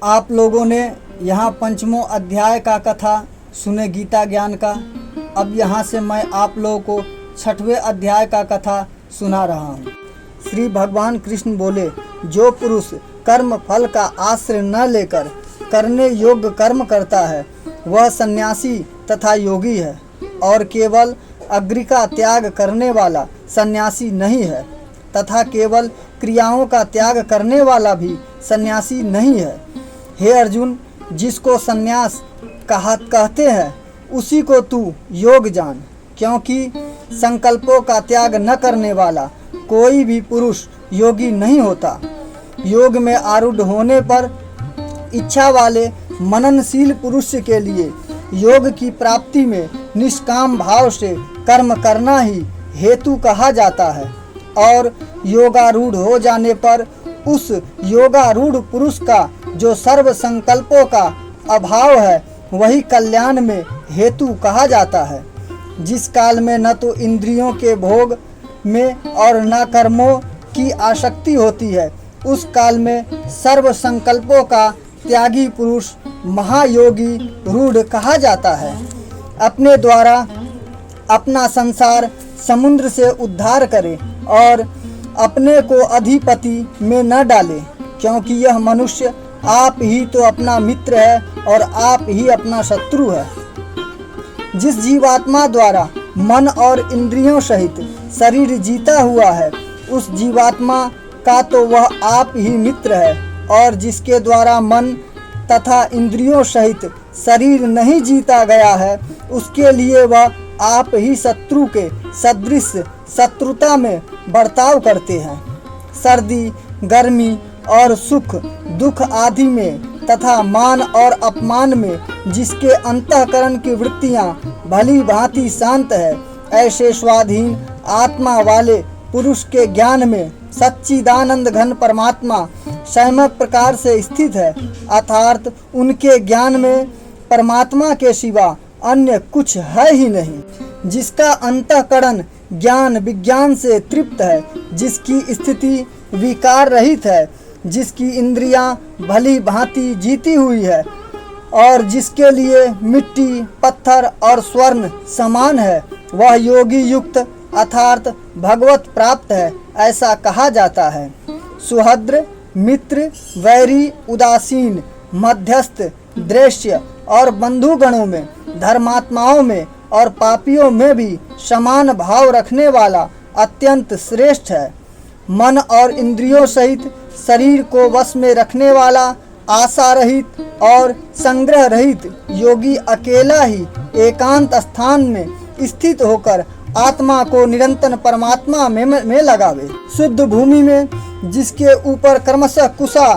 आप लोगों ने यहाँ पंचमों अध्याय का कथा सुने गीता ज्ञान का। अब यहाँ से मैं आप लोगों को छठवें अध्याय का कथा सुना रहा हूँ। श्री भगवान कृष्ण बोले, जो पुरुष कर्म फल का आश्रय न लेकर करने योग्य कर्म करता है वह सन्यासी तथा योगी है, और केवल अग्नि का त्याग करने वाला सन्यासी नहीं है, तथा केवल क्रियाओं का त्याग करने वाला भी सन्यासी नहीं है। हे अर्जुन, जिसको सन्यास कहते हैं उसी को तू योग जान, क्योंकि संकल्पों का त्याग न करने वाला कोई भी पुरुष योगी नहीं होता। योग में आरूढ़ होने पर इच्छा वाले मननशील पुरुष के लिए योग की प्राप्ति में निष्काम भाव से कर्म करना ही हेतु कहा जाता है, और योगारूढ़ हो जाने पर उस योगारूढ़ पुरुष का जो सर्व संकल्पों का अभाव है वही कल्याण में हेतु कहा जाता है। जिस काल में न तो इंद्रियों के भोग में और न कर्मों की आसक्ति होती है, उस काल में सर्व संकल्पों का त्यागी पुरुष महायोगी रूढ़ कहा जाता है। अपने द्वारा अपना संसार समुद्र से उद्धार करे और अपने को अधिपति में न डाले, क्योंकि यह मनुष्य आप ही तो अपना मित्र है और आप ही अपना शत्रु है। जिस जीवात्मा द्वारा मन और इंद्रियों सहित शरीर जीता हुआ है, उस जीवात्मा का तो वह आप ही मित्र है, और जिसके द्वारा मन तथा इंद्रियों सहित शरीर नहीं जीता गया है, उसके लिए वह आप ही शत्रु के सदृश शत्रुता में बर्ताव करते हैं। सर्दी, गर्मी और सुख दुख आदि में तथा मान और अपमान में जिसके अंतःकरण की वृत्तियां भली भांति शांत है, ऐसे स्वाधीन आत्मा वाले पुरुष के ज्ञान में सच्चिदानंद घन परमात्मा सम्यक प्रकार से स्थित है, अर्थात उनके ज्ञान में परमात्मा के सिवा अन्य कुछ है ही नहीं। जिसका अंतःकरण ज्ञान विज्ञान से तृप्त है, जिसकी स्थिति विकार रहित है, जिसकी इंद्रियां भली भांति जीती हुई है, और जिसके लिए मिट्टी पत्थर और स्वर्ण समान है, वह योगी युक्त अर्थात भगवत प्राप्त है, ऐसा कहा जाता है। सुहद्र, मित्र, वैरी, उदासीन, मध्यस्थ, दृश्य और बंधुगणों में, धर्मात्माओं में और पापियों में भी समान भाव रखने वाला अत्यंत श्रेष्ठ है। मन और इंद्रियों सहित शरीर को वश में रखने वाला आशा रहित और संग्रह रहित योगी अकेला ही एकांत स्थान में स्थित होकर आत्मा को निरंतर परमात्मा में लगावे। शुद्ध भूमि में जिसके ऊपर क्रमशः कुशा,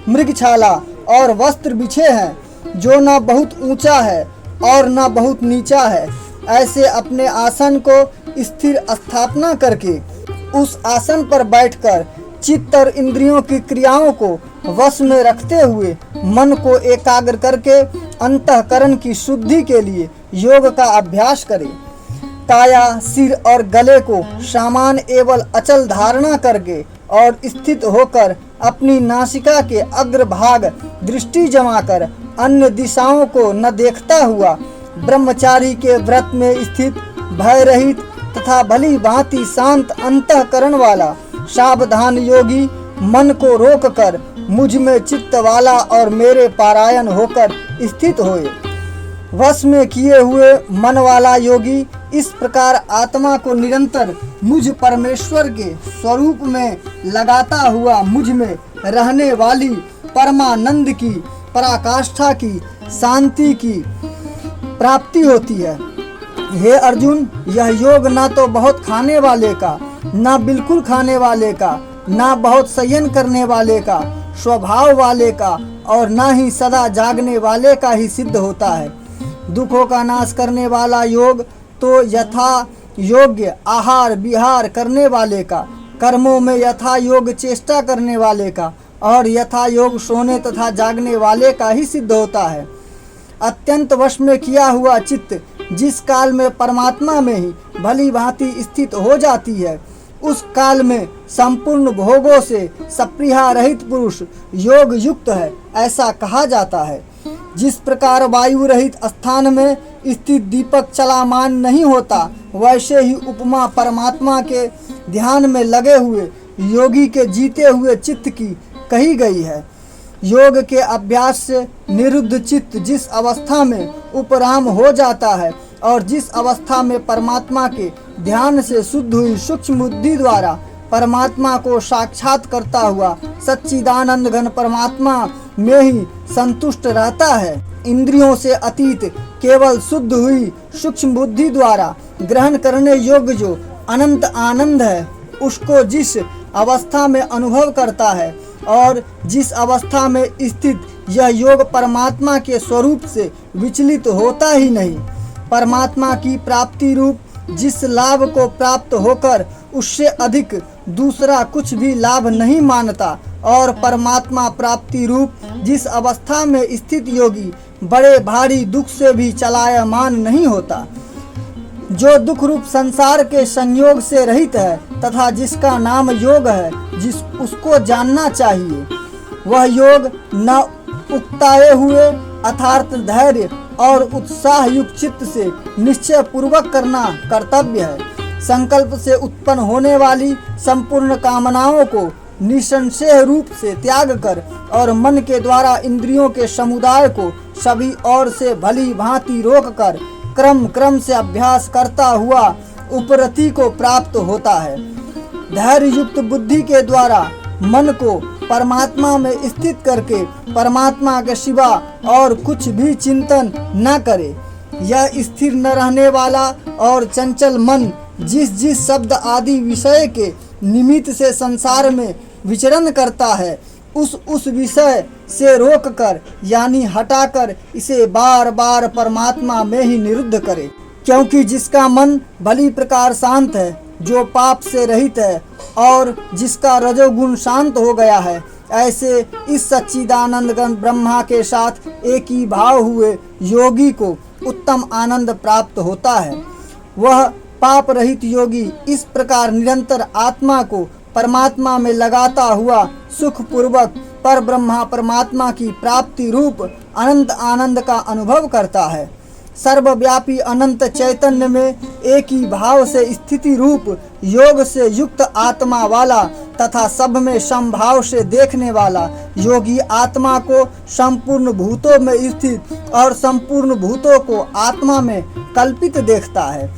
मृगछाला और वस्त्र बिछे हैं, जो न बहुत ऊंचा है और न बहुत नीचा है, ऐसे अपने आसन को स्थिर स्थापना करके उस आसन पर बैठकर चित्त और इंद्रियों की क्रियाओं को वश में रखते हुए मन को एकाग्र करके अंतःकरण की शुद्धि के लिए योग का अभ्यास करें। काया, सिर और गले को सामान एवं अचल धारणा करके और स्थित होकर अपनी नासिका के अग्रभाग दृष्टि जमाकर अन्य दिशाओं को न देखता हुआ ब्रह्मचारी के व्रत में स्थित भय रहित तथा भली भांति शांत अंतःकरण वाला सावधान योगी मन को रोककर मुझ में चित्त वाला और मेरे पारायण होकर स्थित होए। वश में किए हुए मन वाला योगी इस प्रकार आत्मा को निरंतर मुझ परमेश्वर के स्वरूप में लगाता हुआ मुझ में रहने वाली परमानंद की पराकाष्ठा की शांति की प्राप्ति होती है। हे अर्जुन, यह योग न तो बहुत खाने वाले का, न बिल्कुल खाने वाले का, न बहुत शयन करने वाले का, स्वभाव वाले का और न ही सदा जागने वाले का ही सिद्ध होता है। दुखों का नाश करने वाला योग तो यथा योग्य आहार विहार करने वाले का, कर्मों में यथा योग चेष्टा करने वाले का और यथा योग सोने तथा जागने वाले का ही सिद्ध होता है। अत्यंत वश में किया हुआ चित्त जिस काल में परमात्मा में ही भली भांति स्थित हो जाती है, उस काल में संपूर्ण भोगों से सप्रिया रहित पुरुष योग युक्त है, ऐसा कहा जाता है। जिस प्रकार वायु रहित स्थान में स्थित दीपक चलामान नहीं होता, वैसे ही उपमा परमात्मा के ध्यान में लगे हुए योगी के जीते हुए चित्त की कही गई है। योग के अभ्यास से निरुद्ध चित्त जिस अवस्था में उपराम हो जाता है और जिस अवस्था में परमात्मा के ध्यान से शुद्ध हुई सूक्ष्म बुद्धि द्वारा परमात्मा को साक्षात करता हुआ सच्चिदानंद घन परमात्मा में ही संतुष्ट रहता है, इंद्रियों से अतीत केवल शुद्ध हुई सूक्ष्म बुद्धि द्वारा ग्रहण करने योग्य जो अनंत आनंद है, उसको जिस अवस्था में अनुभव करता है और जिस अवस्था में स्थित यह योग परमात्मा के स्वरूप से विचलित होता ही नहीं, परमात्मा की प्राप्ति रूप जिस लाभ को प्राप्त होकर उससे अधिक दूसरा कुछ भी लाभ नहीं मानता और परमात्मा प्राप्ति रूप जिस अवस्था में स्थित योगी बड़े भारी दुख से भी चलायमान नहीं होता, जो दुख रूप संसार के संयोग से रहित है तथा जिसका नाम योग है, जिस उसको जानना चाहिए। वह योग न उकताए हुए अर्थात धैर्य और उत्साह युक्त चित्त से निश्चय पूर्वक करना कर्तव्य है। संकल्प से उत्पन्न होने वाली संपूर्ण कामनाओं को निसंशय रूप से त्याग कर और मन के द्वारा इंद्रियों के समुदाय को सभी ओर से भली भांति रोक कर क्रम क्रम से अभ्यास करता हुआ उपरति को प्राप्त होता है। धैर्य युक्त बुद्धि के द्वारा मन को परमात्मा में स्थित करके परमात्मा के सिवा और कुछ भी चिंतन न करे। यह स्थिर न रहने वाला और चंचल मन जिस जिस शब्द आदि विषय के निमित्त से संसार में विचरण करता है, उस विषय से रोक कर यानी हटाकर इसे बार बार परमात्मा में ही निरुद्ध करे। क्योंकि जिसका मन भली प्रकार शांत है, जो पाप से रहित है और जिसका रजोगुण शांत हो गया है, ऐसे इस सच्चिदानंद घन ब्रह्मा के साथ एक ही भाव हुए योगी को उत्तम आनंद प्राप्त होता है। वह पाप रहित योगी इस प्रकार निरंतर आत्मा को परमात्मा में लगाता हुआ सुख पूर्वक पर ब्रह्मा परमात्मा की प्राप्ति रूप अनंत आनंद का अनुभव करता है। सर्वव्यापी अनंत चैतन्य में एक ही भाव से स्थिति रूप योग से युक्त आत्मा वाला तथा सब में समभाव से देखने वाला योगी आत्मा को संपूर्ण भूतों में स्थित और संपूर्ण भूतों को आत्मा में कल्पित देखता है।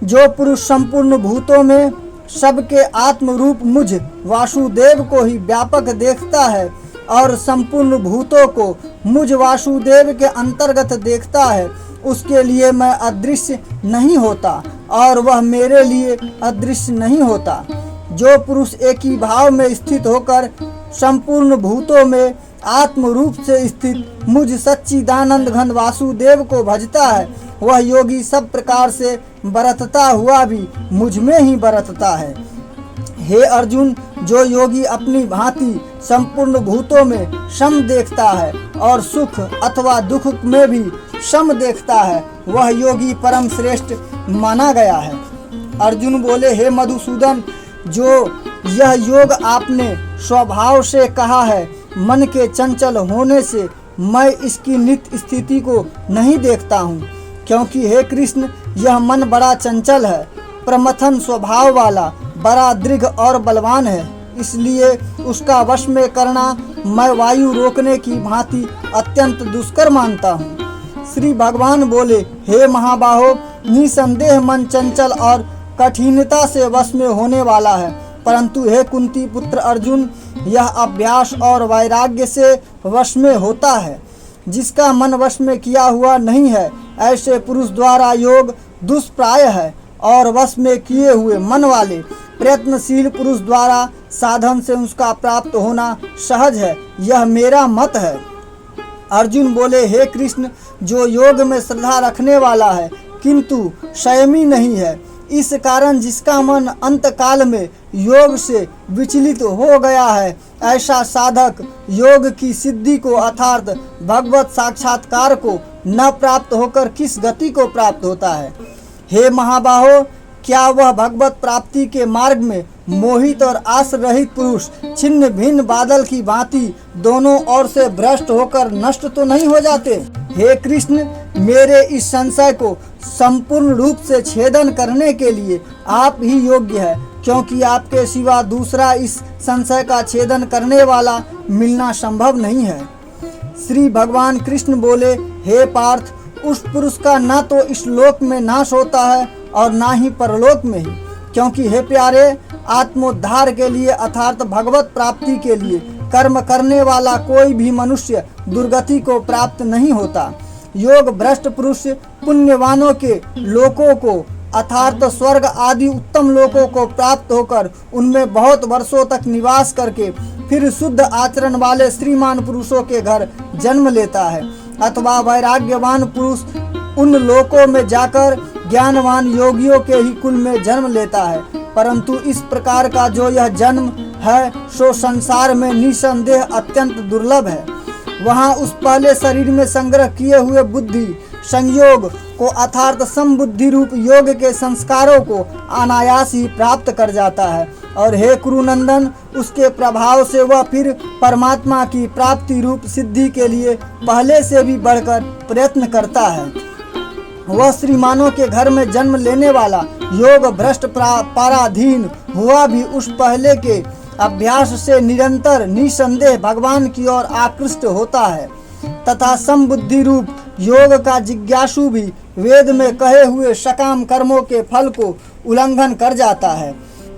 जो पुरुष संपूर्ण भूतों में सबके आत्म रूप मुझ वासुदेव को ही व्यापक देखता है और संपूर्ण भूतों को मुझ वासुदेव के अंतर्गत देखता है, उसके लिए मैं अदृश्य नहीं होता और वह मेरे लिए अदृश्य नहीं होता। जो पुरुष एक ही भाव में स्थित होकर संपूर्ण भूतों में आत्म रूप से स्थित मुझ सच्चिदानंद घन वासुदेव को भजता है, वह योगी सब प्रकार से बरतता हुआ भी मुझ में ही बरतता है। हे अर्जुन, जो योगी अपनी भांति संपूर्ण भूतों में सम देखता है और सुख अथवा दुख में भी सम देखता है, वह योगी परम श्रेष्ठ माना गया है। अर्जुन बोले, हे मधुसूदन, जो यह योग आपने स्वभाव से कहा है, मन के चंचल होने से मैं इसकी नित्य स्थिति को नहीं देखता हूँ, क्योंकि हे कृष्ण, यह मन बड़ा चंचल है, प्रमथन स्वभाव वाला, बड़ा दृढ़ और बलवान है, इसलिए उसका वश में करना मैं वायु रोकने की भांति अत्यंत दुष्कर मानता हूँ। श्री भगवान बोले, हे महाबाहो, निसंदेह मन चंचल और कठिनता से वश में होने वाला है, परंतु हे कुंती पुत्र अर्जुन, यह अभ्यास और वैराग्य से वश में होता है। जिसका मन वश में किया हुआ नहीं है, ऐसे पुरुष द्वारा योग दुष्प्राय है और वश में किए हुए मन वाले प्रयत्नशील पुरुष द्वारा साधन से उसका प्राप्त होना सहज है, यह मेरा मत है। अर्जुन बोले, हे कृष्ण, जो योग में श्रद्धा रखने वाला है किंतु संयमी नहीं है, इस कारण जिसका मन अंत काल में योग से विचलित हो गया है, ऐसा साधक योग की सिद्धि को अर्थात भगवत साक्षात्कार को न प्राप्त होकर किस गति को प्राप्त होता है। हे महाबाहो, क्या वह भगवत प्राप्ति के मार्ग में मोहित और आस रहित पुरुष छिन्न भिन्न बादल की भांति दोनों ओर से भ्रष्ट होकर नष्ट तो नहीं हो जाते। हे कृष्ण, मेरे इस संशय को संपूर्ण रूप से छेदन करने के लिए आप ही योग्य है, क्योंकि आपके सिवा दूसरा इस संशय का छेदन करने वाला मिलना संभव नहीं है। श्री भगवान कृष्ण बोले, हे पार्थ, उस पुरुष का न तो इस लोक में नाश होता है और ना ही परलोक में ही, क्योंकि हे प्यारे, आत्मोद्धार के लिए अर्थात भगवत प्राप्ति के लिए कर्म करने वाला कोई भी मनुष्य दुर्गति को प्राप्त नहीं होता। योग भ्रष्ट पुरुष पुण्यवानों के लोकों को अर्थात स्वर्ग आदि उत्तम लोकों को प्राप्त होकर उनमें बहुत वर्षों तक निवास करके फिर शुद्ध आचरण वाले श्रीमान पुरुषों के घर जन्म लेता है, अथवा वैराग्यवान पुरुष उन लोकों में जाकर ज्ञानवान योगियों के ही कुल में जन्म लेता है। परंतु इस प्रकार का जो यह जन्म है सो संसार में निसंदेह अत्यंत दुर्लभ है। वहाँ उस पहले शरीर में संग्रह किए हुए बुद्धि संयोग को अर्थात समबुद्धि रूप योग के संस्कारों को अनायास ही प्राप्त कर जाता है, और हे कुरुनंदन, उसके प्रभाव से वह फिर परमात्मा की प्राप्ति रूप सिद्धि के लिए पहले से भी बढ़कर प्रयत्न करता है। वह श्रीमानों के घर में जन्म लेने वाला योग भ्रष्ट पराधीन हुआ भी उस पहले के अभ्यास से निरंतर निसंदेह भगवान की ओर आकृष्ट होता है, तथा समबुद्धि रूप योग का जिज्ञासु भी वेद में कहे हुए सकाम कर्मों के फल को उल्लंघन कर जाता है।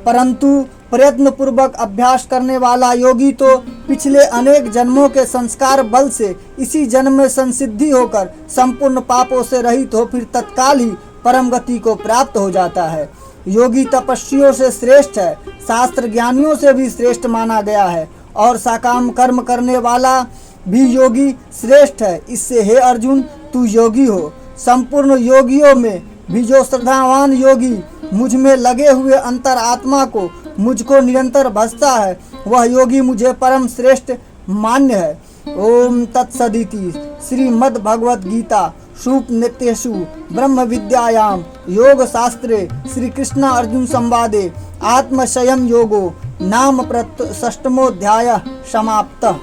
परंतु प्रयत्न पूर्वक अभ्यास करने वाला योगी तो पिछले अनेक जन्मों के संस्कार बल से इसी जन्म में संसिद्धि होकर संपूर्ण पापों से रहित हो फिर तत्काल ही परम गति को प्राप्त हो जाता है। योगी तपस्वियों से श्रेष्ठ है, शास्त्र ज्ञानियों से भी श्रेष्ठ माना गया है, और सकाम कर्म करने वाला भी योगी श्रेष्ठ है। इससे हे अर्जुन, तू योगी हो। संपूर्ण योगियों में भी जो श्रद्धावान योगी मुझ में लगे हुए अंतर आत्मा को मुझको निरंतर भजता है, वह योगी मुझे परम श्रेष्ठ मान्य है। ओम तत्सदिति। श्रीमद् भगवद गीता सूपनिषत्सु ब्रह्म विद्यायाम योग शास्त्रे श्री कृष्ण अर्जुन संवादे आत्मसंयम योगो नाम षष्ठमोऽध्यायः समाप्तः।